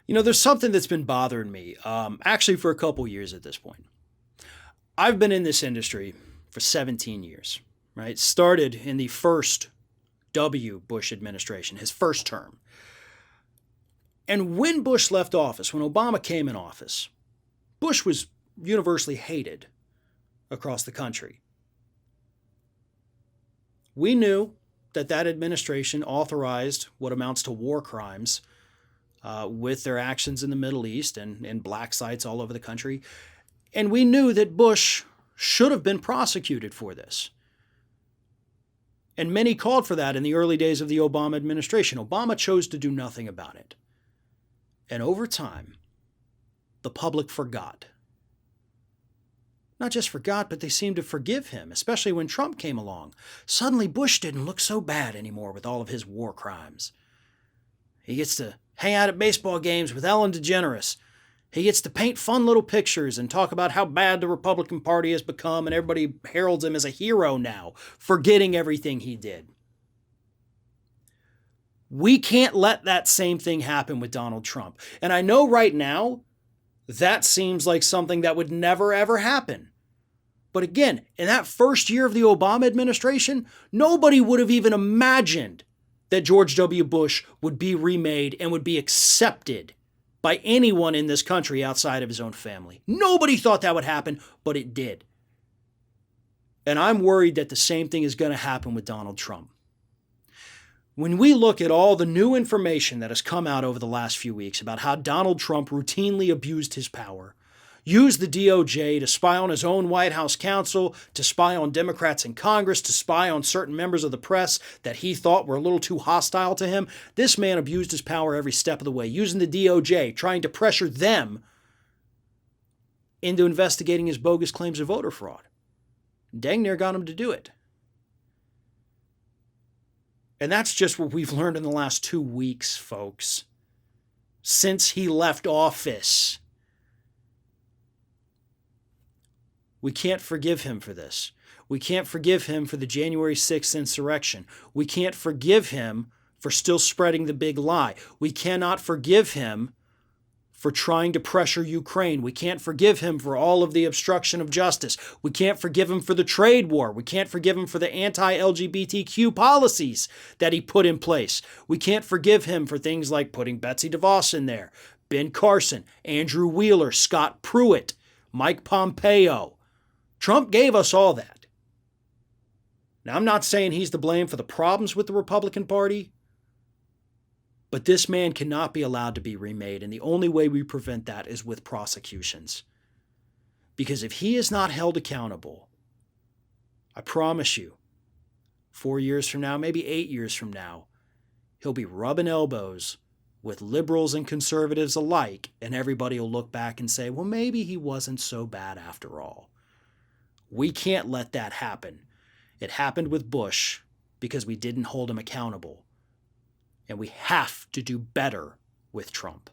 There's something that's been bothering me, actually for a couple years at this point. I've been in this industry for 17 years, right? Started in the first W. Bush administration, his first term. And when Bush left office, when Obama came in office, Bush was universally hated across the country. We knew that administration authorized what amounts to war crimes with their actions in the Middle East and in black sites all over the country. And we knew that Bush should have been prosecuted for this. And many called for that in the early days of the Obama administration. Obama chose to do nothing about it. And over time, the public forgot. Not just forgot, but they seemed to forgive him, especially when Trump came along. Suddenly, Bush didn't look so bad anymore with all of his war crimes. He gets to hang out at baseball games with Ellen DeGeneres. He gets to paint fun little pictures and talk about how bad the Republican Party has become, and everybody heralds him as a hero now, forgetting everything he did. We can't let that same thing happen with Donald Trump. And I know right now, that seems like something that would never, ever happen. But again, in that first year of the Obama administration, nobody would have even imagined that George W. Bush would be remade and would be accepted by anyone in this country outside of his own family. Nobody thought that would happen, but it did. And I'm worried that the same thing is going to happen with Donald Trump. When we look at all the new information that has come out over the last few weeks about how Donald Trump routinely abused his power, used the DOJ to spy on his own White House counsel, to spy on Democrats in Congress, to spy on certain members of the press that he thought were a little too hostile to him, this man abused his power every step of the way, using the DOJ, trying to pressure them into investigating his bogus claims of voter fraud. Dang near got him to do it. And that's just what we've learned in the last 2 weeks, folks. Since he left office. We can't forgive him for this. We can't forgive him for the January 6th insurrection. We can't forgive him for still spreading the big lie. We cannot forgive him for trying to pressure Ukraine. We can't forgive him for all of the obstruction of justice. We can't forgive him for the trade war. We can't forgive him for the anti-LGBTQ policies that he put in place. We can't forgive him for things like putting Betsy DeVos in there, Ben Carson, Andrew Wheeler, Scott Pruitt, Mike Pompeo. Trump gave us all that. Now, I'm not saying he's to blame for the problems with the Republican Party, but this man cannot be allowed to be remade, and the only way we prevent that is with prosecutions. Because if he is not held accountable, I promise you, 4 years from now, maybe 8 years from now, he'll be rubbing elbows with liberals and conservatives alike, and everybody will look back and say, well, maybe he wasn't so bad after all. We can't let that happen. It happened with Bush because we didn't hold him accountable. And we have to do better with Trump.